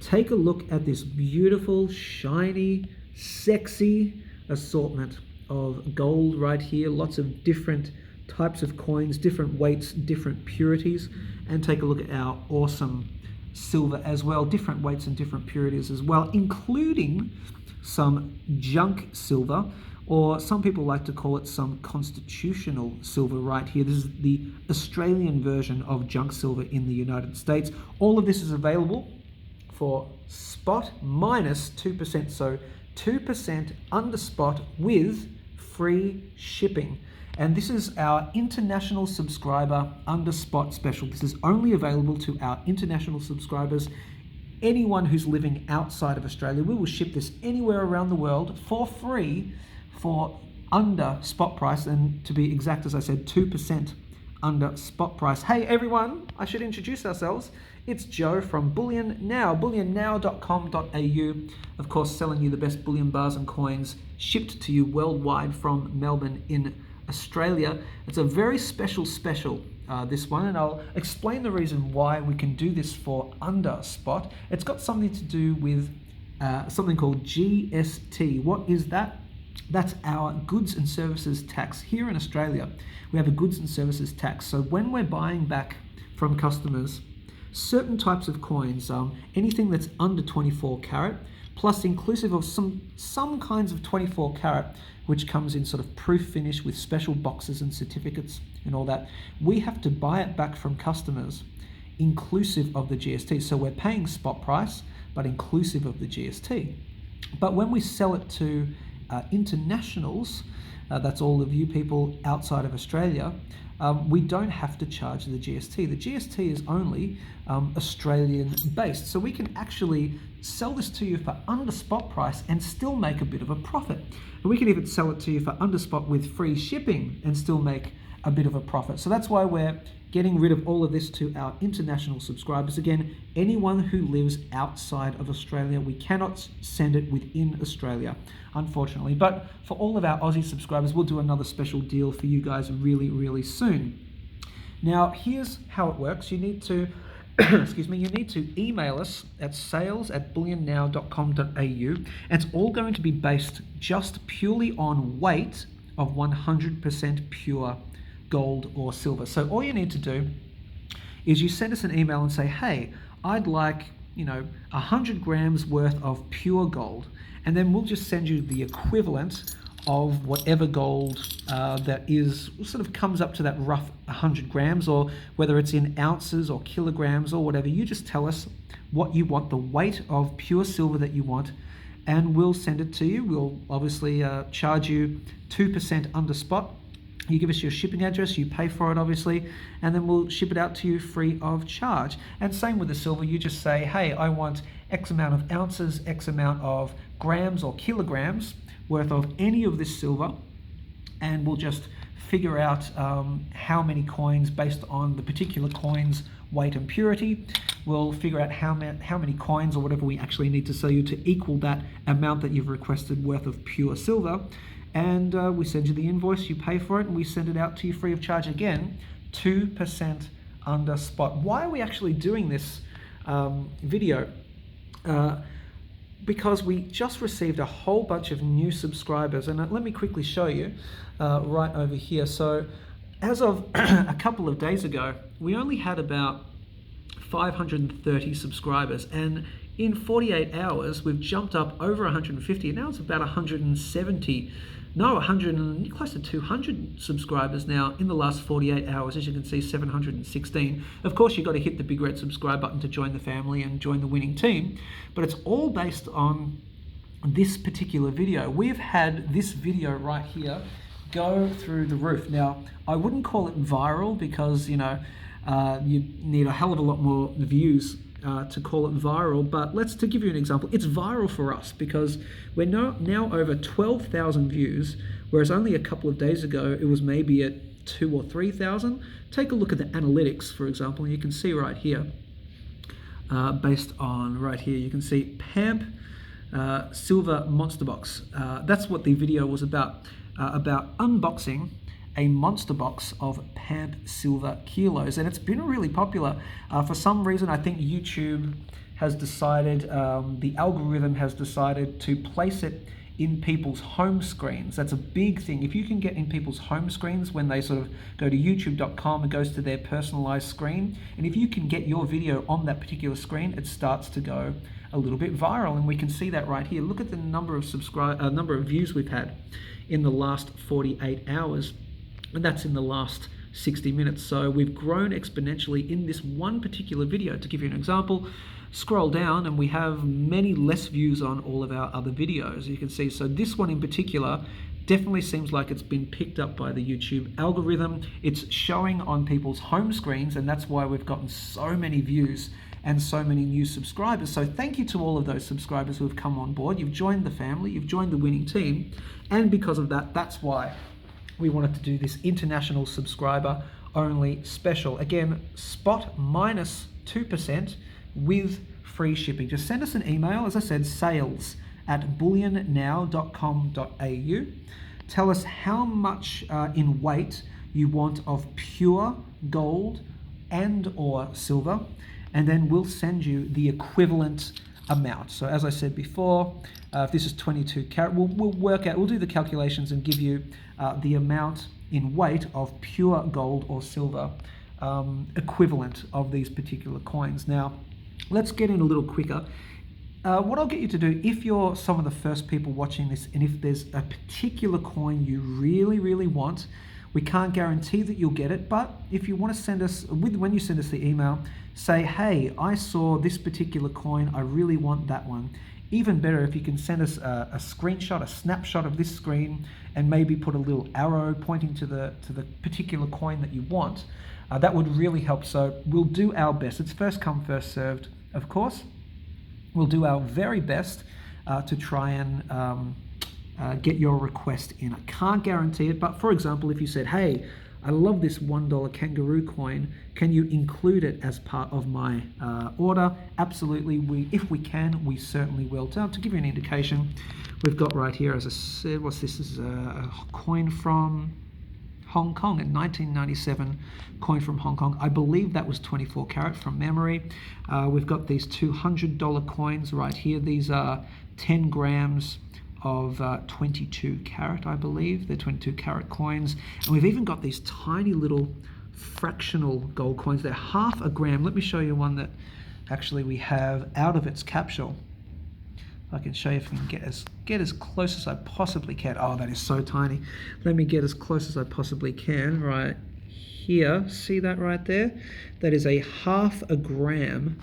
take a look at this beautiful, shiny, sexy assortment of gold right here. Lots of different types of coins, different weights, different purities. And take a look at our awesome silver as well, different weights and different purities as well, including some junk silver, or some people like to call it some constitutional silver right here. This is the Australian version of junk silver in the United States. All of this is available for spot minus 2%, so 2% under spot with free shipping. And this is our international subscriber under spot special. This is only available to our international subscribers. Anyone who's living outside of Australia, we will ship this anywhere around the world for free for under spot price, and to be exact, as I said, 2% under spot price. Hey everyone, I should introduce ourselves. It's Joe from Bullion Now, bullionnow.com.au. Of course, selling you the best bullion bars and coins shipped to you worldwide from Melbourne in Australia. It's a very special this one, and I'll explain the reason why we can do this for under spot. It's got something to do with something called GST. What is that? That's our goods and services tax. Here in Australia, we have a goods and services tax. So when we're buying back from customers certain types of coins, anything that's under 24 karat, plus inclusive of some kinds of 24 karat, which comes in sort of proof finish with special boxes and certificates and all that, we have to buy it back from customers inclusive of the GST. So we're paying spot price, but inclusive of the GST. But when we sell it to internationals, that's all of you people outside of Australia, we don't have to charge the GST. The GST is only Australian based. So we can actually sell this to you for under spot price and still make a bit of a profit. And we can even sell it to you for under spot with free shipping and still make a bit of a profit. So that's why we're getting rid of all of this to our international subscribers. Again, anyone who lives outside of Australia, we cannot send it within Australia, unfortunately. But for all of our Aussie subscribers, we'll do another special deal for you guys really, really soon. Now, here's how it works. You need to excuse me, you need to email us at sales@bullionnow.com.au. It's all going to be based just purely on weight of 100% pure gold or silver. So all you need to do is you send us an email and say, hey, I'd like 100 grams worth of pure gold, and then we'll just send you the equivalent of whatever gold that is sort of comes up to that rough 100 grams, or whether it's in ounces or kilograms or whatever. You just tell us what you want, the weight of pure silver that you want, and we'll send it to you. We'll obviously charge you 2% under spot. You give us your shipping address, you pay for it obviously, and then we'll ship it out to you free of charge. And same with the silver, you just say, hey, I want X amount of ounces, X amount of grams or kilograms worth of any of this silver, and we'll just figure out how many coins based on the particular coin's weight and purity. We'll figure out how many coins or whatever we actually need to sell you to equal that amount that you've requested worth of pure silver. And we send you the invoice, you pay for it, and we send it out to you free of charge. Again, 2% under spot. Why are we actually doing this video? Because we just received a whole bunch of new subscribers, and let me quickly show you right over here. So as of a couple of days ago, we only had about 530 subscribers, and in 48 hours we've jumped up over 150, and now it's about 170, no, 100 and close to 200 subscribers now in the last 48 hours. As you can see, 716. Of course, you've got to hit the big red subscribe button to join the family and join the winning team, but it's all based on this particular video. We've had this video right here go through the roof. Now, I wouldn't call it viral because, you need a hell of a lot more views to call it viral, but to give you an example, it's viral for us because we're now over 12,000 views, whereas only a couple of days ago it was maybe at 2,000 or 3,000. Take a look at the analytics, for example, and you can see right here, based on right here, you can see PAMP Silver Monster Box. That's what the video was about unboxing a monster box of PAMP Silver kilos, and it's been really popular. For some reason, I think YouTube has decided, the algorithm has decided to place it in people's home screens. That's a big thing. If you can get in people's home screens when they sort of go to youtube.com, it goes to their personalized screen. And if you can get your video on that particular screen, it starts to go a little bit viral. And we can see that right here. Look at the number of number of views we've had in the last 48 hours. And that's in the last 60 minutes. So we've grown exponentially in this one particular video. To give you an example, scroll down and we have many less views on all of our other videos. You can see, so this one in particular definitely seems like it's been picked up by the YouTube algorithm. It's showing on people's home screens, and that's why we've gotten so many views and so many new subscribers. So thank you to all of those subscribers who have come on board. You've joined the family, you've joined the winning team, and because of that, that's why we wanted to do this international subscriber only special. Again, spot minus 2% with free shipping. Just send us an email, as I said, sales@bullionnow.com.au. Tell us how much in weight you want of pure gold and or silver, and then we'll send you the equivalent amount. So as I said before, if this is 22 carat, we'll work out, we'll do the calculations and give you the amount in weight of pure gold or silver equivalent of these particular coins. Now, let's get in a little quicker. What I'll get you to do, if you're some of the first people watching this, and if there's a particular coin you really, really want, we can't guarantee that you'll get it, but if you want to send us, when you send us the email, say, hey, I saw this particular coin, I really want that one. Even better if you can send us a screenshot, a snapshot of this screen, and maybe put a little arrow pointing to the particular coin that you want. That would really help. So we'll do our best. It's first come, first served, of course. We'll do our very best to try and get your request in. I can't guarantee it, but for example, if you said, hey, I love this $1 kangaroo coin, can you include it as part of my order? Absolutely, if we can, we certainly will. To give you an indication, we've got right here, as I said, what's this? This is a coin from Hong Kong, a 1997 coin from Hong Kong. I believe that was 24 karat from memory. We've got these $200 coins right here. These are 10 grams of 22 karat, I believe. They're 22 karat coins. And we've even got these tiny little fractional gold coins. They're half a gram. Let me show you one that actually we have out of its capsule. I can show you if I can get as close as I possibly can. Oh, that is so tiny. Let me get as close as I possibly can right here. See that right there? That is a half a gram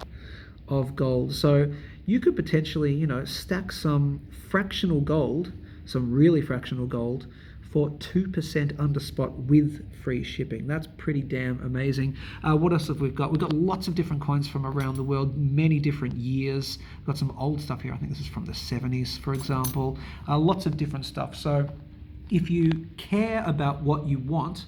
of gold. So you could potentially, stack some fractional gold, some really fractional gold, for 2% under spot with free shipping. That's pretty damn amazing. What else have we got? We've got lots of different coins from around the world, many different years. We've got some old stuff here. I think this is from the 70s, for example. Lots of different stuff. So if you care about what you want,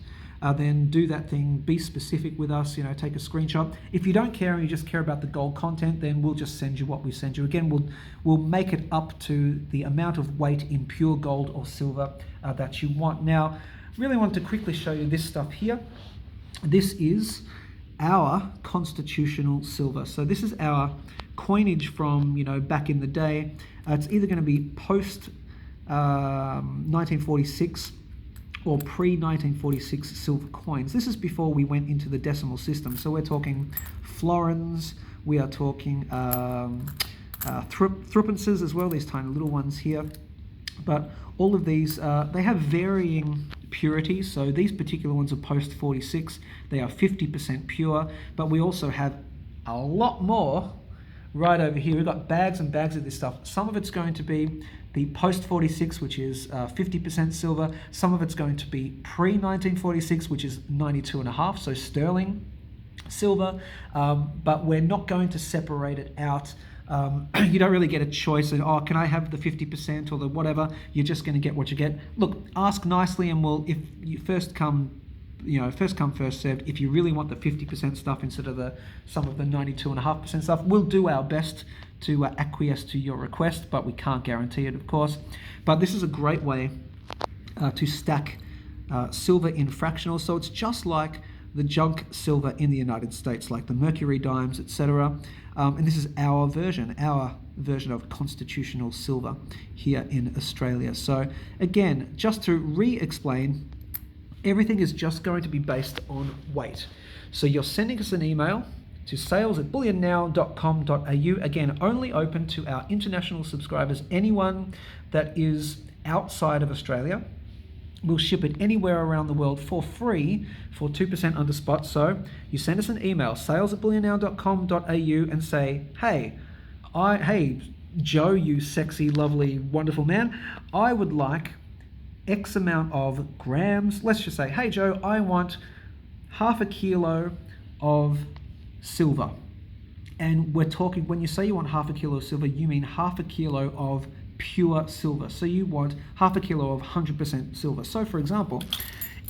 then do that thing, be specific with us, take a screenshot. If you don't care and you just care about the gold content, then we'll just send you what we send you. Again, we'll make it up to the amount of weight in pure gold or silver that you want. Now, really want to quickly show you this stuff here. This is our constitutional silver. So this is our coinage from, back in the day. It's either going to be post 1946 or pre-1946 silver coins. This is before we went into the decimal system. So we're talking florins, we are talking threepences as well, these tiny little ones here. But all of these, they have varying purities. So these particular ones are post-46. They are 50% pure, but we also have a lot more right over here. We've got bags and bags of this stuff. Some of it's going to be the post-46, which is 50% silver. Some of it's going to be pre-1946, which is 92.5, so sterling silver. But we're not going to separate it out. You don't really get a choice of, oh, can I have the 50% or the whatever? You're just going to get what you get. Look, ask nicely, and if you first come, first served. If you really want the 50% stuff instead of some of the 92.5% stuff, we'll do our best to acquiesce to your request, but we can't guarantee it, of course. But this is a great way to stack silver in fractionals. So it's just like the junk silver in the United States, like the mercury dimes, etc. And this is our version of constitutional silver here in Australia. So again, just to re-explain, everything is just going to be based on weight. So you're sending us an email to sales@bullionnow.com.au. Again, only open to our international subscribers. Anyone that is outside of Australia, we'll ship it anywhere around the world for free for 2% under spot. So you send us an email, sales@bullionnow.com.au, and say, hey, Joe, you sexy, lovely, wonderful man, I would like X amount of grams. Let's just say, hey Joe, I want half a kilo of silver. And we're talking, when you say you want half a kilo of silver, you mean half a kilo of pure silver. So you want half a kilo of 100% silver. So for example,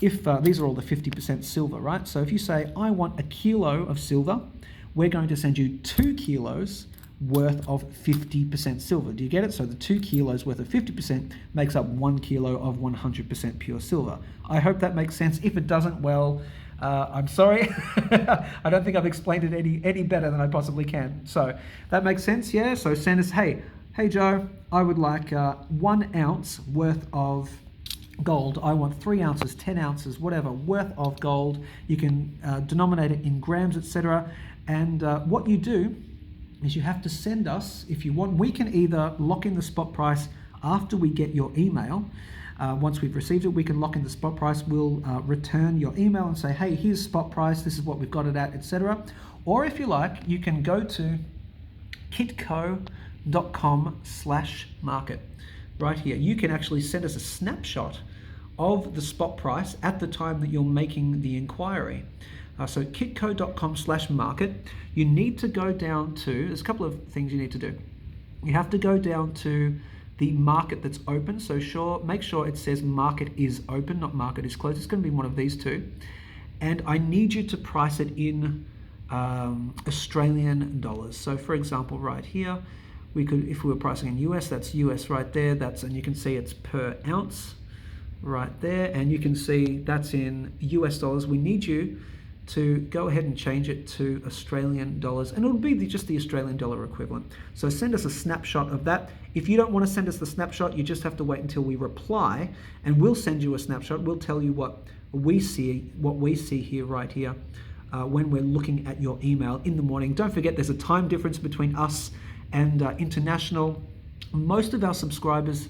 if these are all the 50% silver, right? So if you say, I want a kilo of silver, we're going to send you 2 kilos worth of 50% silver. Do you get it? So the 2 kilos worth of 50% makes up 1 kilo of 100% pure silver. I hope that makes sense. If it doesn't, well, I'm sorry. I don't think I've explained it any better than I possibly can. So that makes sense, yeah? So send us, hey Joe, I would like 1 ounce worth of gold. I want 3 ounces, 10 ounces, whatever, worth of gold. You can denominate it in grams, etc. And what you do is you have to send us, if you want, we can either lock in the spot price after we get your email. Once we've received it, we can lock in the spot price. We'll return your email and say, hey, here's spot price, this is what we've got it at, etc. Or if you like, you can go to kitco.com/market. Right here, you can actually send us a snapshot of the spot price at the time that you're making the inquiry. So kitco.com/market, you need to go down to, there's a couple of things you need to do. You have to go down to the market that's open. So make sure it says market is open, not market is closed. It's going to be one of these two. And I need you to price it in Australian dollars. So for example, right here, we could, if we were pricing in US, that's US right there. And you can see it's per ounce right there. And you can see that's in US dollars. We need you to go ahead and change it to Australian dollars, and it'll be just the Australian dollar equivalent. So send us a snapshot of that. If you don't want to send us the snapshot, you just have to wait until we reply, and we'll send you a snapshot. We'll tell you what we see here, right here, when we're looking at your email in the morning. Don't forget, there's a time difference between us and international. Most of our subscribers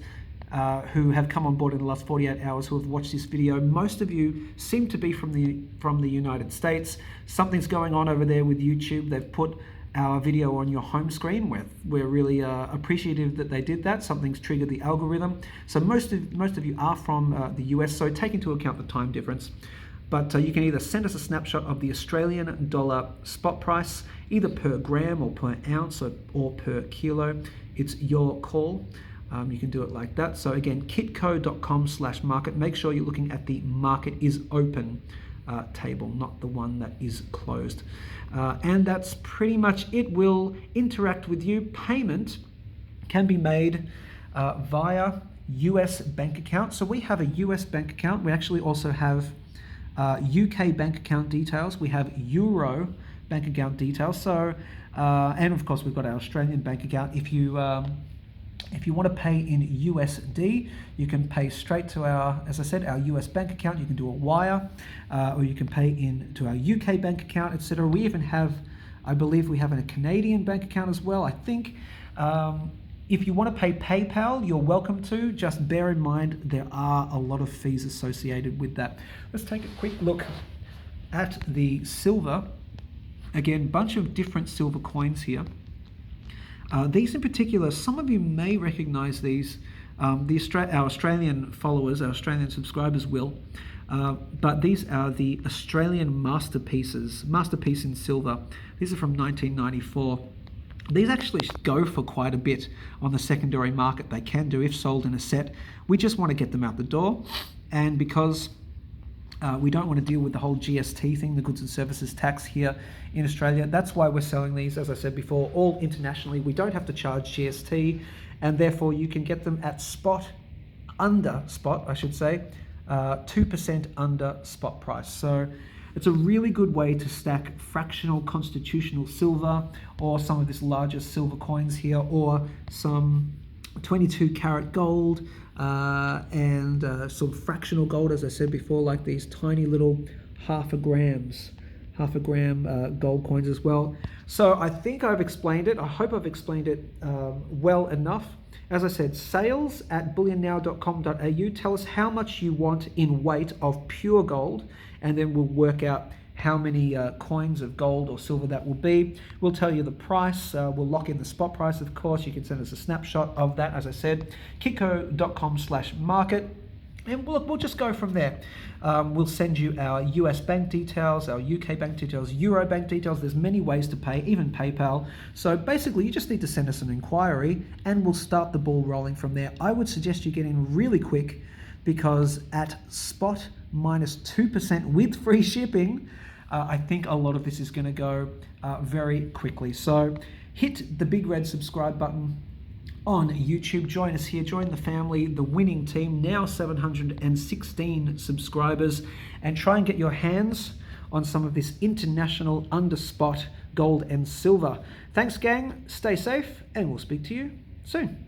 who have come on board in the last 48 hours, who have watched this video, most of you seem to be from the United States. Something's going on over there with YouTube. They've put our video on your home screen. We're really appreciative that they did that. Something's triggered the algorithm. So most of you are from the US, so take into account the time difference. But you can either send us a snapshot of the Australian dollar spot price, either per gram or per ounce or per kilo. It's your call. You can do it like that. So again, kitco.com/market. Make sure you're looking at the market is open table, not the one that is closed. And that's pretty much it. We'll interact with you. Payment can be made via US bank account. So we have a US bank account. We actually also have UK bank account details. We have Euro bank account details. So, and of course, we've got our Australian bank account. If you want to pay in USD, you can pay straight to our, as I said, our US bank account. You can do a wire, or you can pay into our UK bank account, etc. We even have, I believe we have a Canadian bank account as well, I think. If you want to pay PayPal, you're welcome to. Just bear in mind there are a lot of fees associated with that. Let's take a quick look at the silver. Again, bunch of different silver coins here. These in particular, some of you may recognize these. Our Australian followers, our Australian subscribers will. But these are the Australian masterpieces, masterpiece in silver. These are from 1994. These actually go for quite a bit on the secondary market. They can do if sold in a set. We just want to get them out the door. And because we don't want to deal with the whole GST thing, the goods and services tax here in Australia, that's why we're selling these, as I said before, all internationally. We don't have to charge GST, and therefore you can get them at under spot, I should say, 2% under spot price. So It's a really good way to stack fractional constitutional silver, or some of this larger silver coins here, or some 22 karat gold, and sort of fractional gold, as I said before, like these tiny little half a gram gold coins as well. So I think I've explained it. I hope I've explained it well enough. As I said, sales@bullionnow.com.au. Tell us how much you want in weight of pure gold, and then we'll work out how many coins of gold or silver that will be. We'll tell you the price. We'll lock in the spot price, of course. You can send us a snapshot of that, as I said, kitco.com/market. And we'll just go from there. We'll send you our US bank details, our UK bank details, Euro bank details. There's many ways to pay, even PayPal. So basically, you just need to send us an inquiry and we'll start the ball rolling from there. I would suggest you get in really quick, because at spot minus 2% with free shipping, I think a lot of this is going to go very quickly. So hit the big red subscribe button on YouTube. Join us here, join the family, the winning team, now 716 subscribers, and try and get your hands on some of this international underspot gold and silver. Thanks, gang. Stay safe, and we'll speak to you soon.